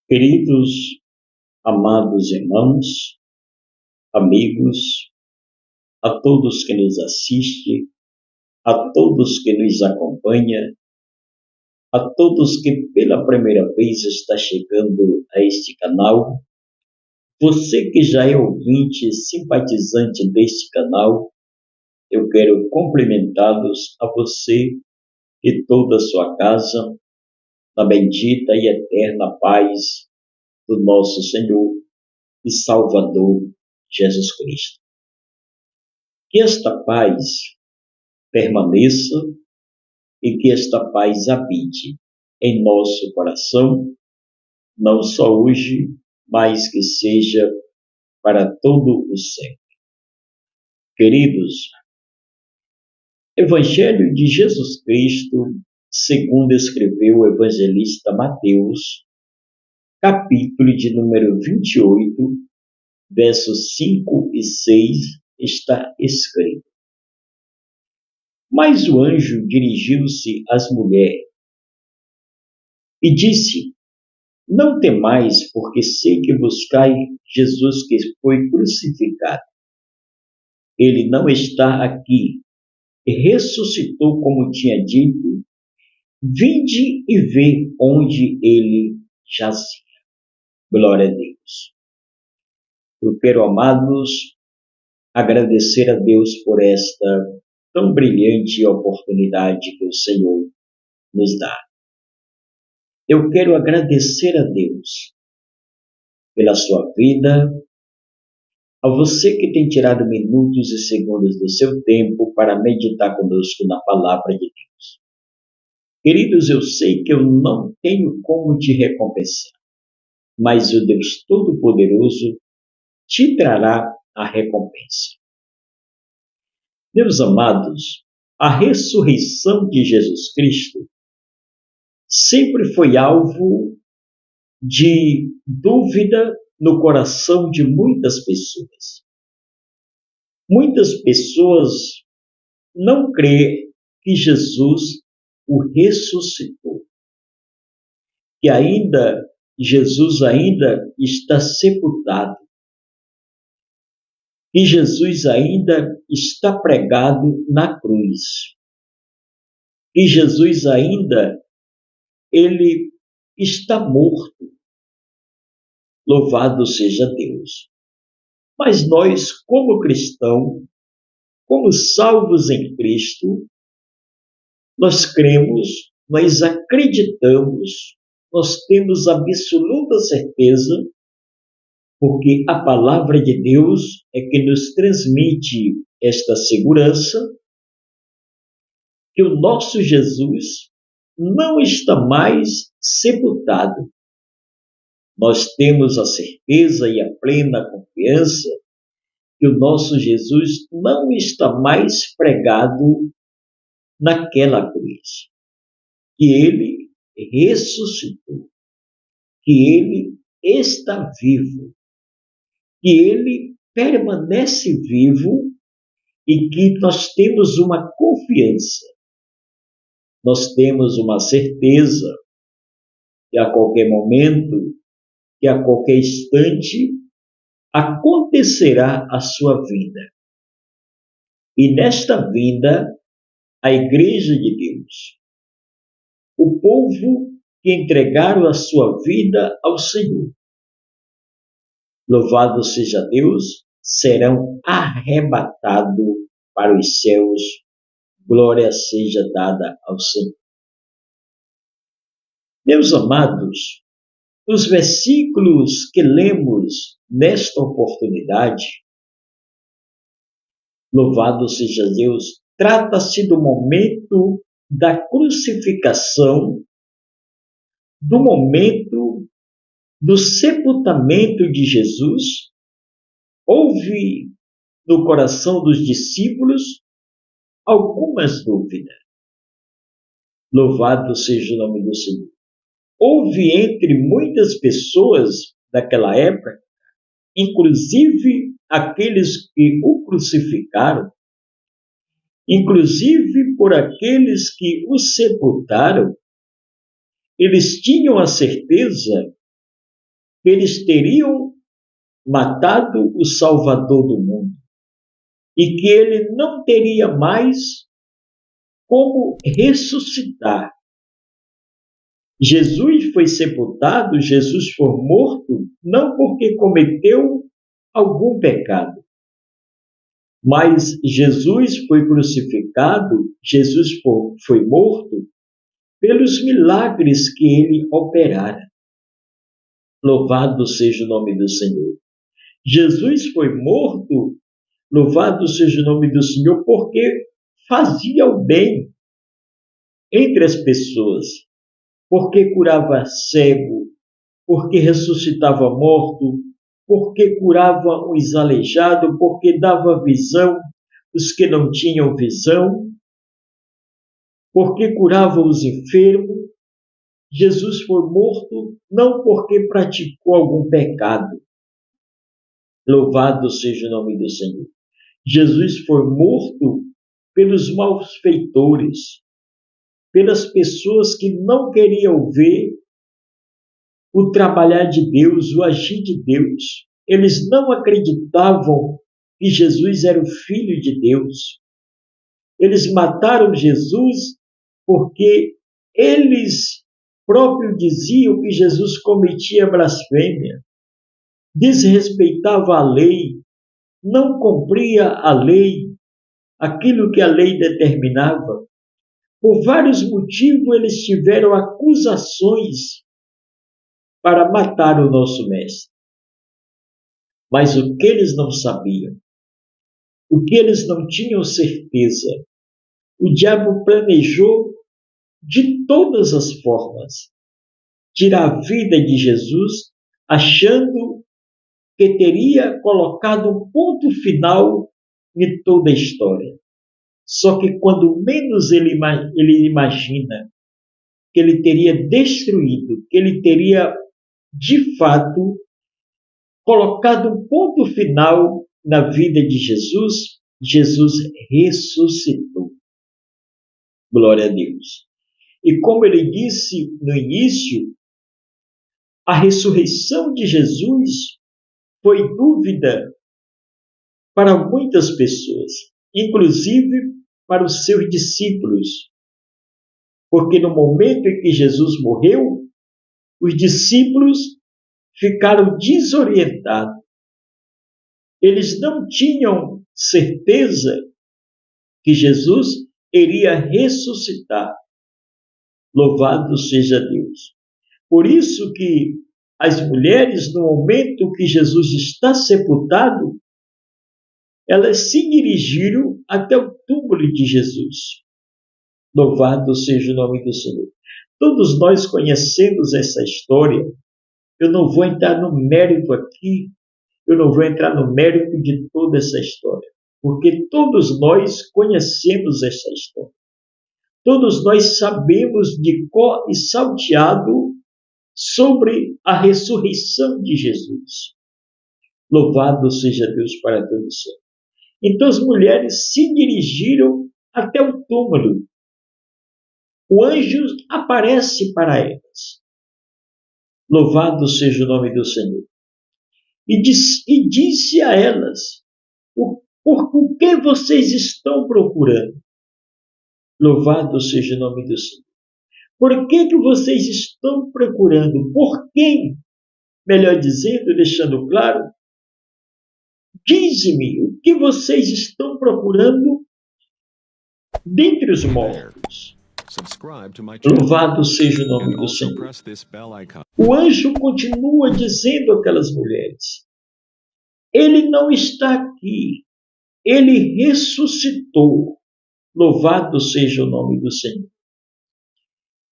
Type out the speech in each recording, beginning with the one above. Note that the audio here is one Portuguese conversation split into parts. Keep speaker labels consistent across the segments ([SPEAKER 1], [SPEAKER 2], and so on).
[SPEAKER 1] Queridos, amados irmãos, amigos, a todos que nos assistem, a todos que nos acompanham, a todos que pela primeira vez está chegando a este canal, você que já é ouvinte, simpatizante deste canal, eu quero cumprimentá-los a você e toda a sua casa, na bendita e eterna paz do nosso Senhor e Salvador Jesus Cristo. Que esta paz permaneça e que esta paz habite em nosso coração, não só hoje, mas que seja para todo o sempre. Queridos, Evangelho de Jesus Cristo, segundo escreveu o evangelista Mateus, capítulo de número 28, versos 5 e 6, está escrito: Mas o anjo dirigiu-se às mulheres e disse: Não temais, porque sei que buscai Jesus que foi crucificado. Ele não está aqui, ressuscitou como tinha dito. Vinde e vê onde ele jazia. Glória a Deus. Eu quero, amados, agradecer a Deus por esta tão brilhante oportunidade que o Senhor nos dá. Eu quero agradecer a Deus pela sua vida, a você que tem tirado minutos e segundos do seu tempo para meditar conosco na palavra de Deus. Queridos, eu sei que eu não tenho como te recompensar, mas o Deus Todo-Poderoso te trará a recompensa. Meus amados, a ressurreição de Jesus Cristo sempre foi alvo de dúvida no coração de muitas pessoas. Muitas pessoas não creem que Jesus o ressuscitou, que Jesus ainda está sepultado, que Jesus ainda está pregado na cruz, que Jesus ainda ele está morto. Louvado seja Deus. Mas nós, como cristãos, como salvos em Cristo, nós cremos, nós acreditamos, nós temos absoluta certeza, porque a palavra de Deus é que nos transmite esta segurança, que o nosso Jesus não está mais sepultado. Nós temos a certeza e a plena confiança que o nosso Jesus não está mais pregado naquela cruz, que ele ressuscitou, que ele está vivo, que ele permanece vivo e que nós temos uma confiança, nós temos uma certeza que a qualquer momento, que a qualquer instante, acontecerá a sua vinda. E nesta vinda, a Igreja de Deus, o povo que entregaram a sua vida ao Senhor, louvado seja Deus, serão arrebatados para os céus. Glória seja dada ao Senhor. Meus amados, os versículos que lemos nesta oportunidade, louvado seja Deus, trata-se do momento da crucificação, do momento do sepultamento de Jesus. Houve no coração dos discípulos algumas dúvidas. Louvado seja o nome do Senhor. Houve entre muitas pessoas daquela época, inclusive aqueles que o crucificaram, inclusive por aqueles que o sepultaram, eles tinham a certeza que eles teriam matado o Salvador do mundo e que ele não teria mais como ressuscitar. Jesus foi sepultado, Jesus foi morto, não porque cometeu algum pecado, mas Jesus foi crucificado, Jesus foi morto pelos milagres que ele operara. Louvado seja o nome do Senhor. Jesus foi morto, louvado seja o nome do Senhor, porque fazia o bem entre as pessoas, porque curava cego, porque ressuscitava morto, porque curava os aleijados, porque dava visão os que não tinham visão, porque curava os enfermos. Jesus foi morto não porque praticou algum pecado. Louvado seja o nome do Senhor. Jesus foi morto pelos malfeitores, pelas pessoas que não queriam ver o trabalhar de Deus, o agir de Deus. Eles não acreditavam que Jesus era o Filho de Deus. Eles mataram Jesus porque eles próprios diziam que Jesus cometia blasfêmia, desrespeitava a lei, não cumpria a lei, aquilo que a lei determinava. Por vários motivos eles tiveram acusações para matar o nosso mestre. Mas o que eles não sabiam, o que eles não tinham certeza, o diabo planejou de todas as formas tirar a vida de Jesus, achando que teria colocado um ponto final em toda a história. Só que quando menos ele imagina que ele teria destruído, que ele teria de fato colocado um ponto final na vida de Jesus, Jesus ressuscitou. Glória a Deus. E como ele disse no início, a ressurreição de Jesus foi dúvida para muitas pessoas, inclusive para os seus discípulos. Porque no momento em que Jesus morreu, os discípulos ficaram desorientados. Eles não tinham certeza que Jesus iria ressuscitar. Louvado seja Deus. Por isso que as mulheres, no momento que Jesus está sepultado, elas se dirigiram até o túmulo de Jesus. Louvado seja o nome do Senhor. Todos nós conhecemos essa história. Eu não vou entrar no mérito aqui, eu não vou entrar no mérito de toda essa história, porque todos nós conhecemos essa história. Todos nós sabemos de cor e salteado sobre a ressurreição de Jesus. Louvado seja Deus para todos sempre. Então as mulheres se dirigiram até o túmulo. O anjo aparece para elas. Louvado seja o nome do Senhor. E disse a elas, por que vocês estão procurando? Louvado seja o nome do Senhor. Por que vocês estão procurando? Por quem? Melhor dizendo, deixando claro, dize-me o que vocês estão procurando dentre os mortos. Louvado seja o nome do Senhor. O anjo continua dizendo àquelas mulheres, ele não está aqui, ele ressuscitou. Louvado seja o nome do Senhor.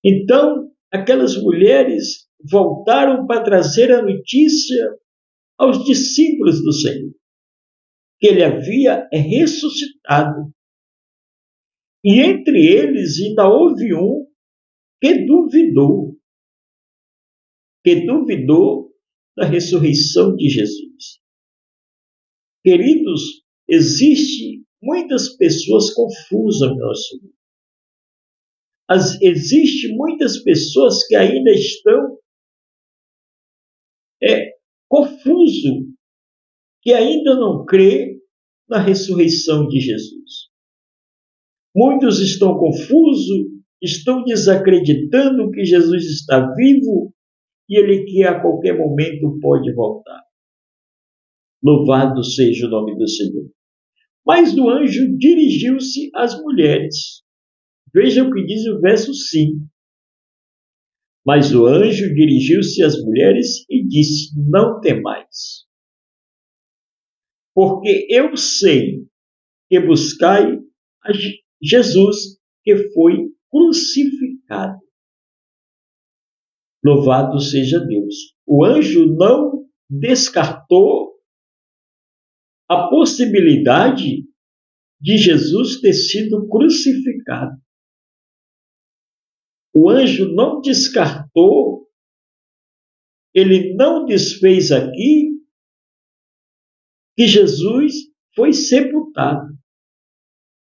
[SPEAKER 1] Então, aquelas mulheres voltaram para trazer a notícia aos discípulos do Senhor, que ele havia ressuscitado. E entre eles ainda houve um que duvidou da ressurreição de Jesus. Queridos, existem muitas pessoas confusas no nosso mundo. Existem muitas pessoas que ainda estão confuso, que ainda não crê na ressurreição de Jesus. Muitos estão confusos, estão desacreditando que Jesus está vivo e ele que a qualquer momento pode voltar. Louvado seja o nome do Senhor. Mas o anjo dirigiu-se às mulheres. Veja o que diz o verso 5. Mas o anjo dirigiu-se às mulheres e disse: não temais, porque eu sei que buscai a Jesus que foi crucificado. Louvado seja Deus. O anjo não descartou a possibilidade de Jesus ter sido crucificado. O anjo não descartou, ele não desfez aqui que Jesus foi sepultado.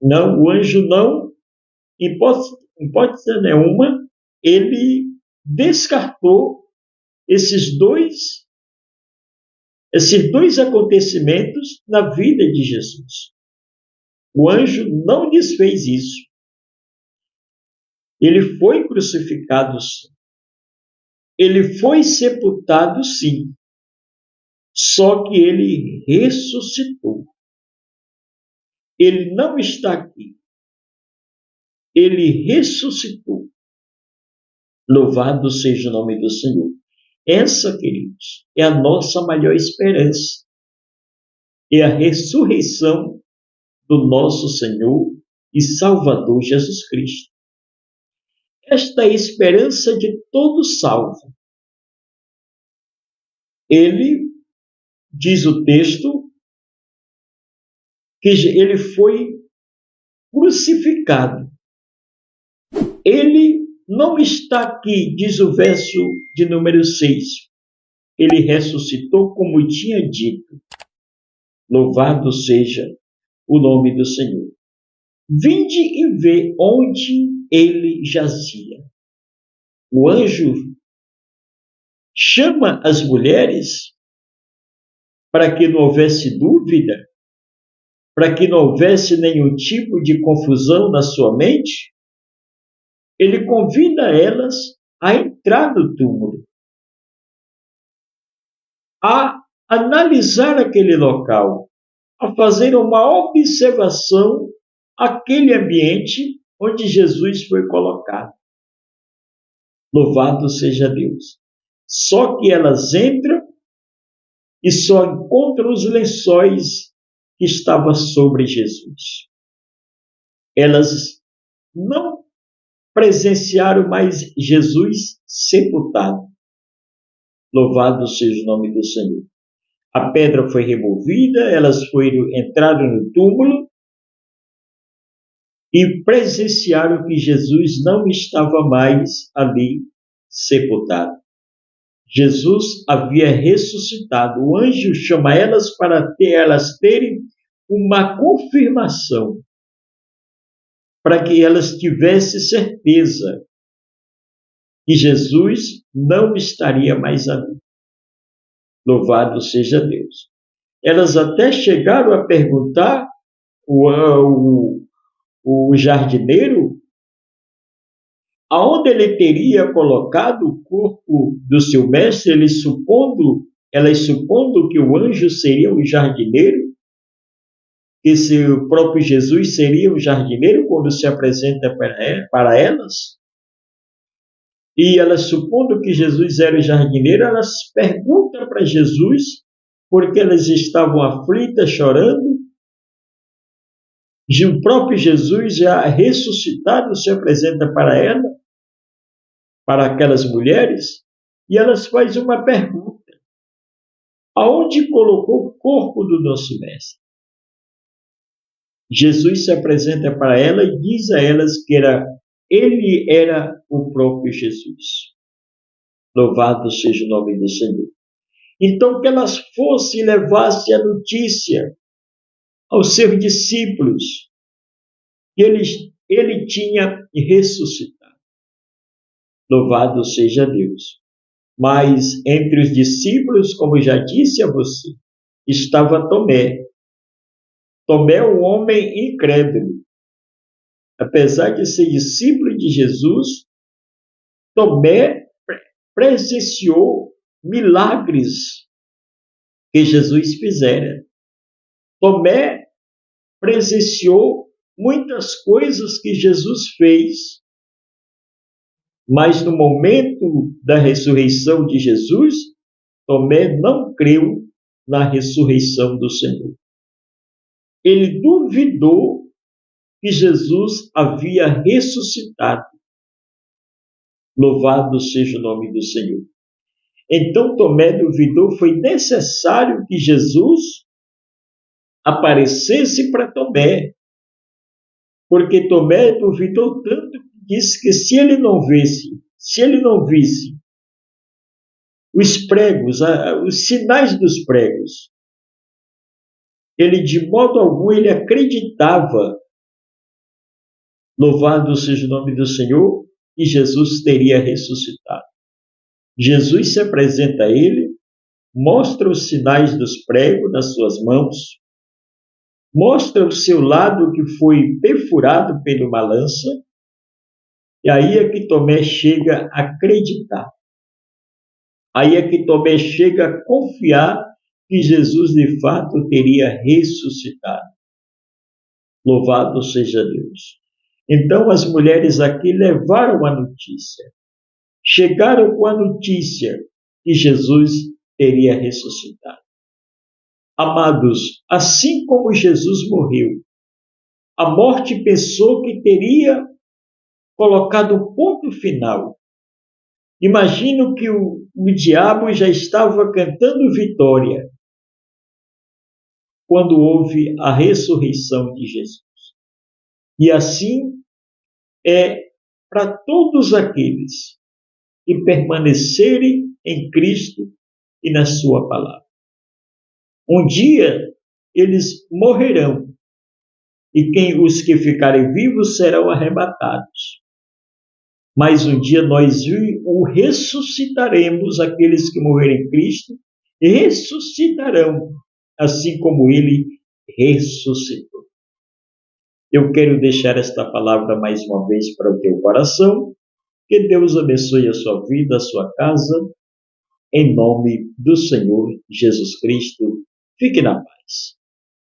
[SPEAKER 1] Não, o anjo não, em hipótese nenhuma, ele descartou esses dois acontecimentos na vida de Jesus. O anjo não desfez isso. Ele foi crucificado, sim. Ele foi sepultado, sim. Só que ele ressuscitou. Ele não está aqui. Ele ressuscitou. Louvado seja o nome do Senhor. Essa, queridos, é a nossa maior esperança. É a ressurreição do nosso Senhor e Salvador Jesus Cristo. Esta é a esperança de todo salvo. Ele, diz o texto, que ele foi crucificado. Ele não está aqui, diz o verso de número 6. Ele ressuscitou como tinha dito. Louvado seja o nome do Senhor. Vinde e vê onde ele jazia. O anjo chama as mulheres para que não houvesse dúvida, para que não houvesse nenhum tipo de confusão na sua mente. Ele convida elas a entrar no túmulo, a analisar aquele local, a fazer uma observação àquele ambiente onde Jesus foi colocado. Louvado seja Deus. Só que elas entram e só encontram os lençóis que estavam sobre Jesus. Elas não presenciaram mais Jesus sepultado. Louvado seja o nome do Senhor. A pedra foi removida, elas entraram no túmulo e presenciaram que Jesus não estava mais ali sepultado. Jesus havia ressuscitado. O anjo chama elas para elas terem uma confirmação, para que elas tivessem certeza que Jesus não estaria mais ali. Louvado seja Deus. Elas até chegaram a perguntar o jardineiro aonde ele teria colocado o corpo do seu mestre, elas supondo que o anjo seria o jardineiro, que o próprio Jesus seria o jardineiro quando se apresenta para elas. E elas, supondo que Jesus era o jardineiro, elas perguntam para Jesus, porque elas estavam aflitas, chorando. E o próprio Jesus, já ressuscitado, se apresenta para ela, para aquelas mulheres, e elas fazem uma pergunta: aonde colocou o corpo do nosso mestre? Jesus se apresenta para ela e diz a elas que ele era o próprio Jesus. Louvado seja o nome do Senhor. Então, que elas fossem e levassem a notícia aos seus discípulos que ele tinha ressuscitado. Louvado seja Deus. Mas entre os discípulos, como já disse a você, estava Tomé. Tomé, um homem incrédulo. Apesar de ser discípulo de Jesus, Tomé presenciou milagres que Jesus fizera. Tomé presenciou muitas coisas que Jesus fez, mas no momento da ressurreição de Jesus, Tomé não creu na ressurreição do Senhor. Ele duvidou que Jesus havia ressuscitado. Louvado seja o nome do Senhor. Então Tomé duvidou, foi necessário que Jesus aparecesse para Tomé, porque Tomé duvidou tanto que disse que se ele não visse os pregos, os sinais dos pregos, ele de modo algum ele acreditava, louvado seja o nome do Senhor, que Jesus teria ressuscitado. Jesus se apresenta a ele, mostra os sinais dos pregos nas suas mãos, mostra o seu lado que foi perfurado por uma lança, e aí é que Tomé chega a acreditar. Aí é que Tomé chega a confiar que Jesus de fato teria ressuscitado. Louvado seja Deus. Então as mulheres aqui levaram a notícia, chegaram com a notícia que Jesus teria ressuscitado. Amados, assim como Jesus morreu, a morte pensou que teria colocado o ponto final. Imagino que o diabo já estava cantando vitória quando houve a ressurreição de Jesus. E assim é para todos aqueles que permanecerem em Cristo e na sua palavra. Um dia eles morrerão, e os que ficarem vivos serão arrebatados. Mas um dia nós o ressuscitaremos, aqueles que morrerem em Cristo, ressuscitarão, assim como ele ressuscitou. Eu quero deixar esta palavra mais uma vez para o teu coração. Que Deus abençoe a sua vida, a sua casa, em nome do Senhor Jesus Cristo. Fique na paz.